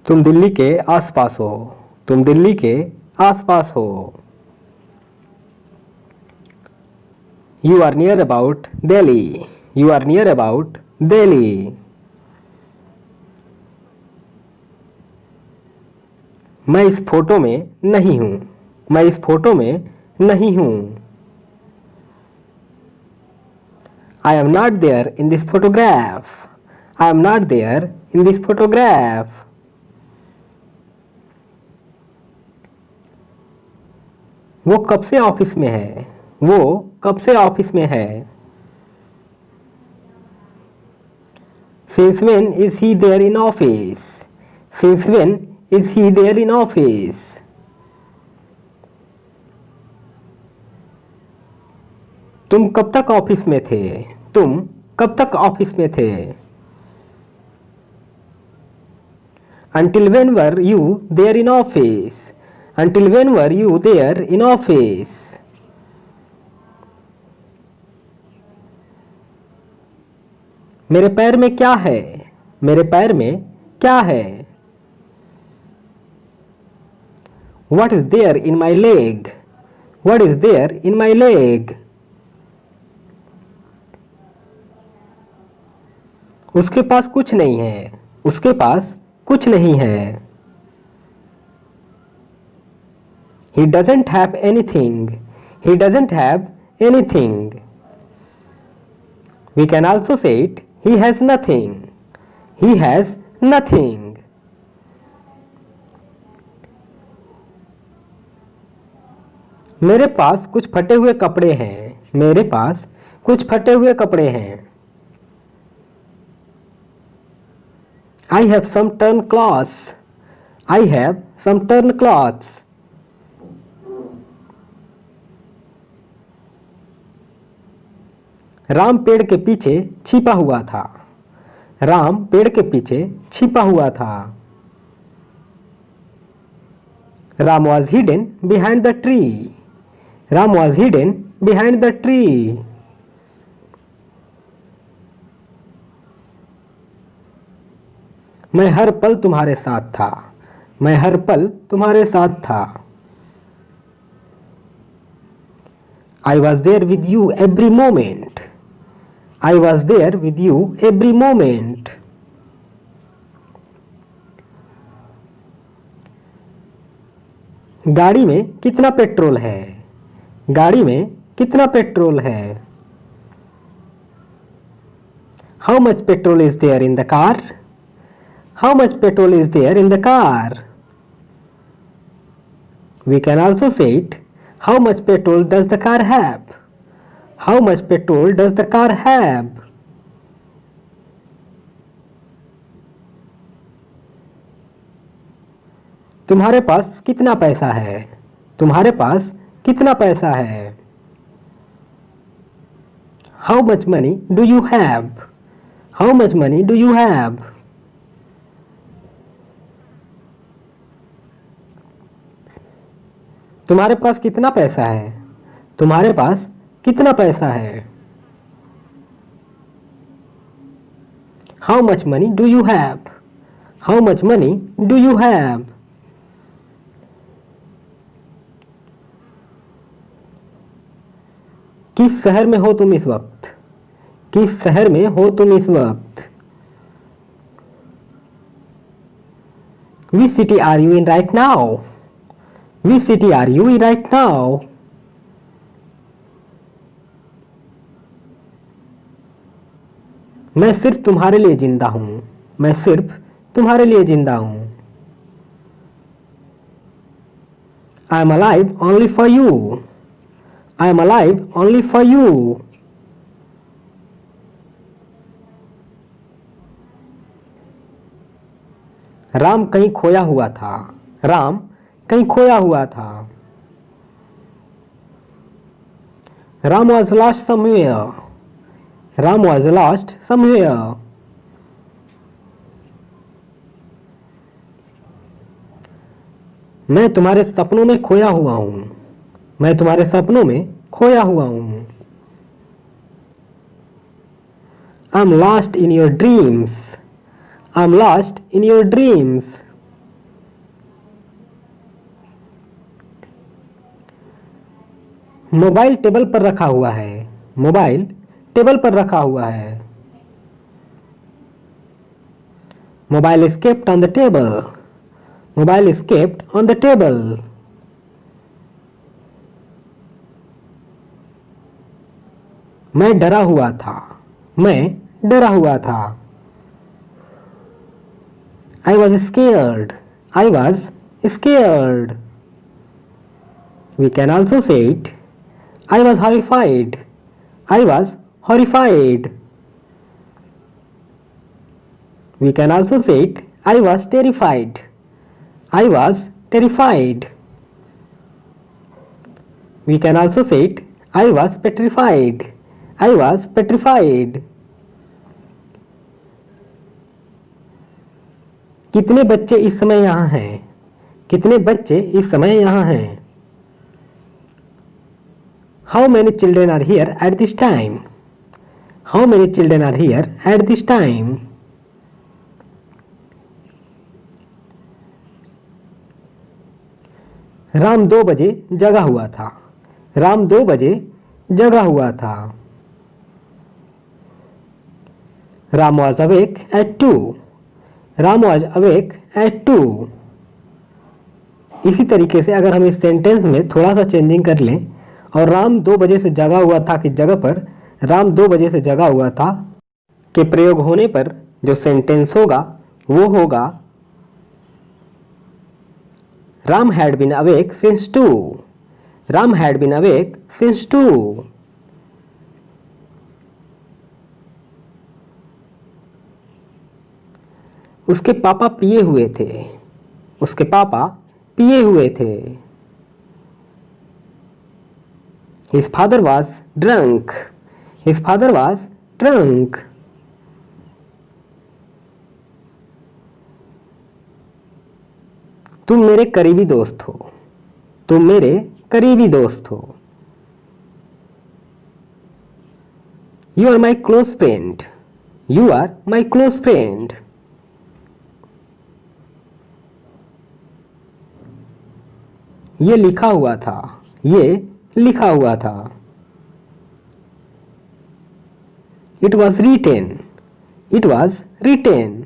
तुम दिल्ली के आसपास हो। तुम दिल्ली के आसपास हो। You are near about Delhi. You are near about Delhi. मैं इस फोटो में नहीं हूँ। मैं इस फोटो में नहीं हूँ। I am not there in this photograph. I am not there in this photograph. वो कब से ऑफिस में है। वो कब से ऑफिस में है। Since when is he there in office? Since when is he there in office? तुम कब तक ऑफिस में थे। तुम कब तक ऑफिस में थे। Until when were you there in office? Until when were you there in office? मेरे पैर में क्या है। मेरे पैर में क्या है। What is there in my leg? What is there in my leg? उसके पास कुछ नहीं है। उसके पास कुछ नहीं है। He doesn't have anything. He doesn't have anything. We can also say it. He has nothing. He has nothing. मेरे पास कुछ फटे हुए कपड़े हैं। मेरे पास कुछ फटे हुए कपड़े हैं। I have some torn cloths. I have some torn cloths. Ram पेड़ के पीछे छिपा हुआ था। राम पेड़ के पीछे छिपा हुआ था। Ram was hidden behind the tree. Ram was hidden behind the tree. मैं हर पल तुम्हारे साथ था। मैं हर पल तुम्हारे साथ था। I was there with you every moment. I was there with you every moment. गाड़ी में कितना पेट्रोल है। गाड़ी में कितना पेट्रोल है। How much petrol is there in the car? How much petrol is there in the car? We can also say it. How much petrol does the car have? How much petrol does the car have? तुम्हारे पास कितना पैसा है। तुम्हारे पास कितना पैसा है। How much money do you have? How much money do you have? तुम्हारे पास कितना पैसा है। तुम्हारे पास कितना पैसा है। How much money do you have? How much money do you have? किस शहर में हो तुम इस वक्त। किस शहर में हो तुम इस वक्त। Which city are you in right now? Which city are you in right now? मैं सिर्फ तुम्हारे लिए जिंदा हूं। मैं सिर्फ तुम्हारे लिए जिंदा हूं। I am alive only for you. I am alive only for you. Ram कहीं खोया हुआ था। राम कहीं खोया हुआ था। Ram was lost somewhere. Ram was lost somewhere. मैं तुम्हारे सपनों में खोया हुआ हूं। मैं तुम्हारे सपनों में खोया हुआ हूं। I'm lost in your dreams. I'm lost in your dreams. Mobile table पर रखा हुआ है। मोबाइल टेबल पर रखा हुआ है। Mobile is kept on the table. Mobile is kept on the table. मैं डरा हुआ था। मैं डरा हुआ था। I was scared. I was scared. We can also say it. I was horrified. I was horrified. We can also say it. I was terrified. I was terrified. We can also say it. I was petrified. I was petrified. कितने बच्चे इस समय यहाँ हैं? कितने बच्चे इस समय यहाँ हैं? How many children are here at this time? How many children are here at this time? Ram 2 बजे जगा हुआ था। राम 2 बजे जगा हुआ था। Ram was awake at 2. Ram was awake at 2. इसी तरीके से अगर हम इस सेंटेंस में थोड़ा सा चेंजिंग कर लें और राम 2 बजे से जगा हुआ था की जगह पर राम 2 बजे से जगा हुआ था के प्रयोग होने पर जो सेंटेंस होगा वो होगा Ram had been awake since 2. Ram had been awake since 2. उसके पापा पिए हुए थे। उसके पापा पिए हुए थे। His father was drunk. His father was drunk. तुम मेरे करीबी दोस्त हो। तुम मेरे करीबी दोस्त हो। You are my close friend. You are my close friend. ये लिखा हुआ था। ये लिखा हुआ था। It was written. It was written.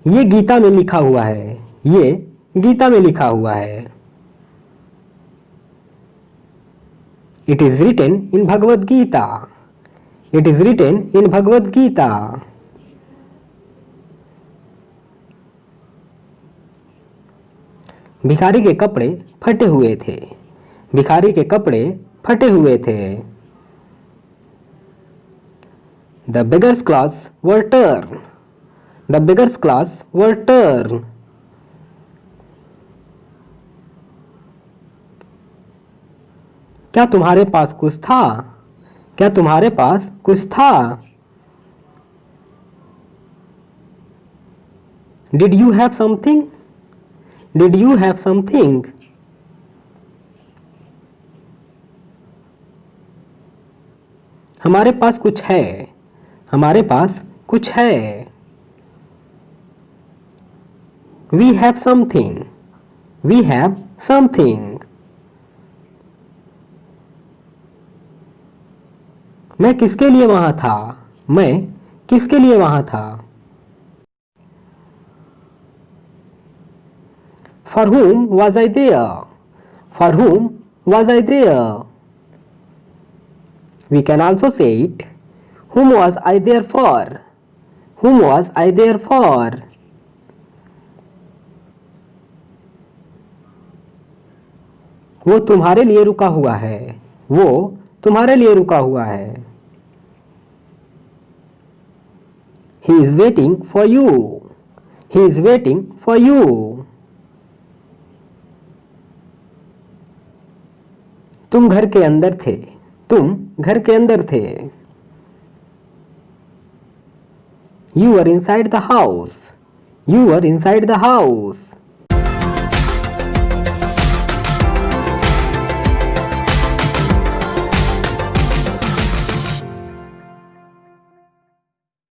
ये गीता में लिखा हुआ है। ये गीता में लिखा हुआ है। It is written in Bhagavad Gita. It is written in Bhagavad Gita. भिखारी के कपड़े फटे हुए थे। भिखारी के कपड़े फटे हुए थे। The beggar's clothes were torn. The beggar's clothes were torn. क्या तुम्हारे पास कुछ था? क्या तुम्हारे पास कुछ था? Did you have something? Did you have something? हमारे पास कुछ है। हमारे पास कुछ है। We have something. We have something. मैं किसके लिए वहां था? मैं किसके लिए वहां था? For whom was I there? For whom was I there? We can also say it. Whom was I there for? Whom was I there for? वो तुम्हारे लिए रुका हुआ है। वो तुम्हारे लिए रुका हुआ है। He is waiting for you. He is waiting for you. तुम घर के अंदर थे। तुम घर के अंदर थे। You were inside the house. You were inside the house.